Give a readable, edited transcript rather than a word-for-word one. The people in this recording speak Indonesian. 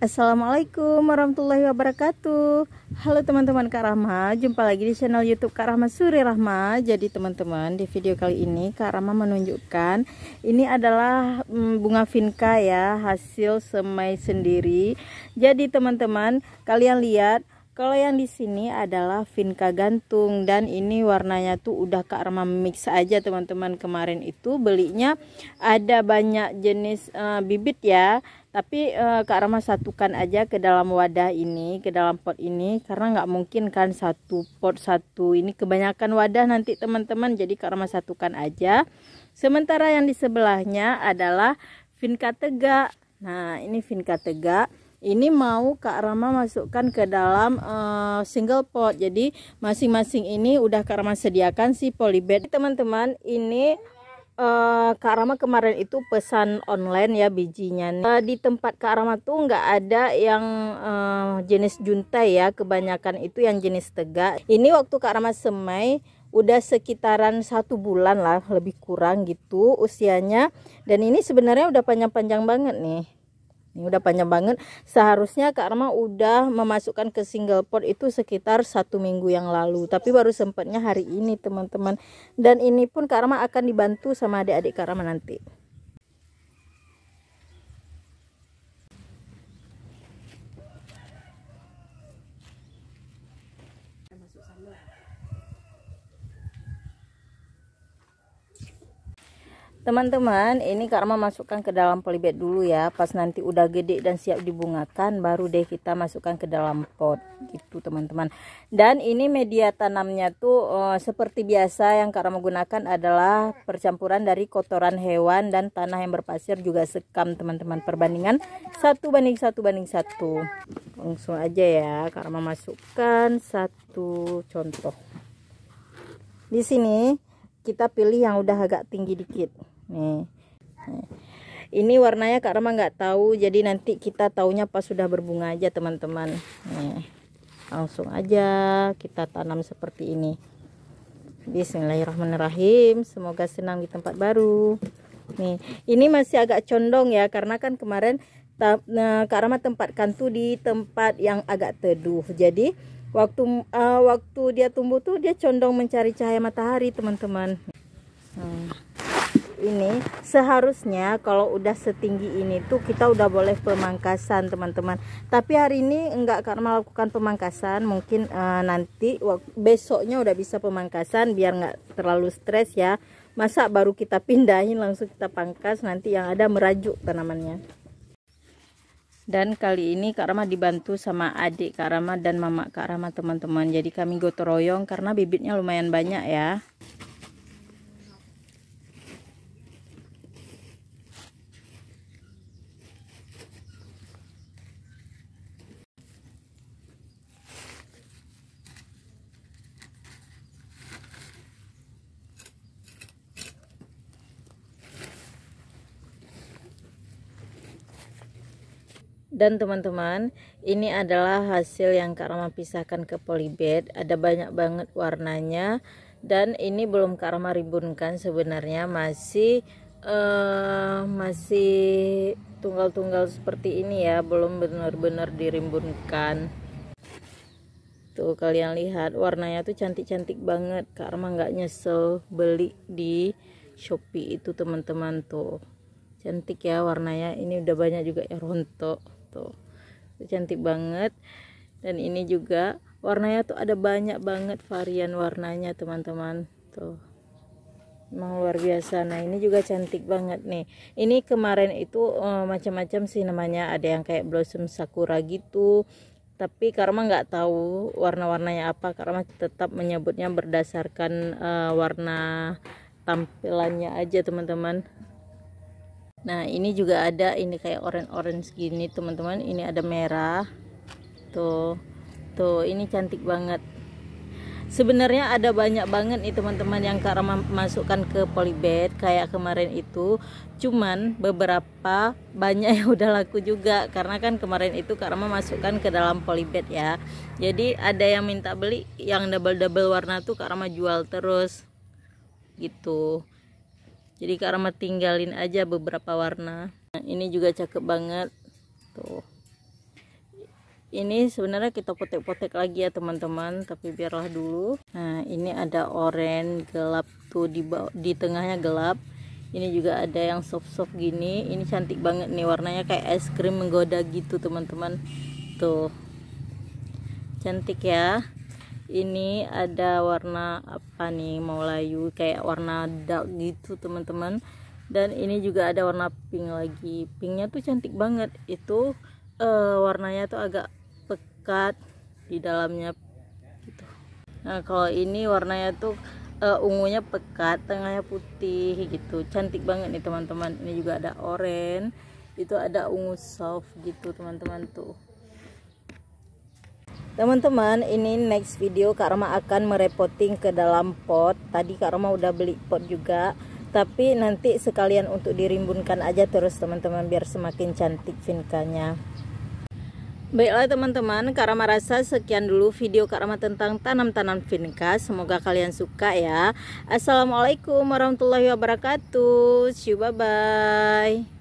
Assalamualaikum warahmatullahi wabarakatuh. Halo teman-teman Kak Rahma, jumpa lagi di channel YouTube Kak Rahma Suri Rahma. Jadi teman-teman, di video kali ini Kak Rahma menunjukkan ini adalah bunga vinca ya, hasil semai sendiri. Jadi teman-teman, kalian lihat kalau yang di sini adalah vinca gantung, dan ini warnanya tuh udah Kak Rahma mix aja teman-teman. Kemarin itu belinya ada banyak jenis bibit ya, tapi Kak Rahma satukan aja ke dalam wadah ini, ke dalam pot ini, karena nggak mungkin kan satu pot satu ini kebanyakan wadah nanti teman-teman. Jadi Kak Rahma satukan aja. Sementara yang di sebelahnya adalah vinca tegak. Nah ini vinca tegak. Ini mau Kak Rahma masukkan ke dalam single pot. Jadi masing-masing ini udah Kak Rahma sediakan si polybag. Teman-teman, ini Kak Rahma kemarin itu pesan online ya bijinya. Di tempat Kak Rahma tuh nggak ada yang jenis juntai ya, kebanyakan itu yang jenis tegak. Ini waktu Kak Rahma semai udah sekitaran 1 bulan lah, lebih kurang gitu usianya. Dan ini sebenarnya udah panjang-panjang banget nih. Ini udah panjang banget. Seharusnya Kak Rahma udah memasukkan ke single pot itu sekitar 1 minggu yang lalu, tapi baru sempatnya hari ini teman-teman. Dan ini pun Kak Rahma akan dibantu sama adik-adik Kak Rahma nanti. Teman-teman, ini Kak Rahma masukkan ke dalam polybag dulu ya. Pas nanti udah gede dan siap dibungakan, baru deh kita masukkan ke dalam pot gitu teman-teman. Dan ini media tanamnya tuh seperti biasa yang Kak Rahma gunakan adalah percampuran dari kotoran hewan dan tanah yang berpasir juga sekam teman-teman. Perbandingan 1:1:1. Langsung aja ya Kak Rahma masukkan satu contoh. Di sini kita pilih yang udah agak tinggi dikit. Nih. Ini warnanya Kak Rahma nggak tahu, jadi nanti kita taunya pas sudah berbunga aja teman-teman. Nih. Langsung aja kita tanam seperti ini. Bismillahirrahmanirrahim. Semoga senang di tempat baru. Nih, ini masih agak condong ya, karena kan kemarin Kak Rahma tempatkan tuh di tempat yang agak teduh. Jadi waktu dia tumbuh tuh dia condong mencari cahaya matahari teman-teman. Ini seharusnya kalau udah setinggi ini tuh kita udah boleh pemangkasan teman-teman, tapi hari ini enggak karena melakukan pemangkasan. Mungkin nanti besoknya udah bisa pemangkasan biar nggak terlalu stres ya. Masa baru kita pindahin langsung kita pangkas, nanti yang ada merajuk tanamannya. Dan kali ini Kak Rahma dibantu sama adik Kak Rahma dan mama Kak Rahma teman-teman. Jadi kami gotong royong karena bibitnya lumayan banyak ya. Dan teman-teman, ini adalah hasil yang Kak Rahma pisahkan ke polybag. Ada banyak banget warnanya, dan ini belum Kak Rahma rimbunkan sebenarnya, masih tunggal-tunggal seperti ini ya, belum benar-benar dirimbunkan. Tuh kalian lihat warnanya tuh cantik-cantik banget. Kak Rahma nggak nyesel beli di Shopee itu teman-teman. Tuh cantik ya warnanya. Ini udah banyak juga ya rontok tuh, cantik banget. Dan ini juga warnanya tuh ada banyak banget varian warnanya teman-teman. Tuh emang luar biasa. Nah ini juga cantik banget nih. Ini kemarin itu macam-macam sih namanya, ada yang kayak blossom sakura gitu, tapi Kak Rahma nggak tahu warna-warnanya apa. Kak Rahma tetap menyebutnya berdasarkan warna tampilannya aja teman-teman. Nah ini juga ada, ini kayak orange gini teman-teman. Ini ada merah tuh ini cantik banget. Sebenarnya ada banyak banget nih teman-teman yang Kak Rahma masukkan ke polybag kayak kemarin itu. Cuman beberapa banyak yang udah laku juga, karena kan kemarin itu Kak Rahma masukkan ke dalam polybag ya. Jadi ada yang minta beli yang double warna tuh Kak Rahma jual terus gitu. Jadi Kak Rahma tinggalin aja beberapa warna. Nah, ini juga cakep banget tuh. ini sebenarnya kita potek-potek lagi ya teman-teman, tapi biarlah dulu. Nah ini ada oranye gelap tuh, di tengahnya gelap. Ini juga ada yang soft-soft gini. Ini cantik banget nih, warnanya kayak es krim menggoda gitu teman-teman. Tuh cantik ya. Ini ada warna apa nih, mau layu, kayak warna dark gitu teman-teman. Dan ini juga ada warna pink lagi. Pinknya tuh cantik banget. Itu warnanya tuh agak pekat di dalamnya gitu. Nah kalau ini warnanya tuh ungunya pekat, tengahnya putih gitu. Cantik banget nih teman-teman. Ini juga ada oranye, itu ada ungu soft gitu teman-teman tuh. Teman-teman, ini next video Kak Rama akan merepotting ke dalam pot. Tadi Kak Rama udah beli pot juga, tapi nanti sekalian untuk dirimbunkan aja terus teman-teman, biar semakin cantik vinkanya. Baiklah teman-teman, Kak Rama rasa sekian dulu video Kak Rama tentang tanam-tanam vinka. Semoga kalian suka ya. Assalamualaikum warahmatullahi wabarakatuh. See you, bye bye.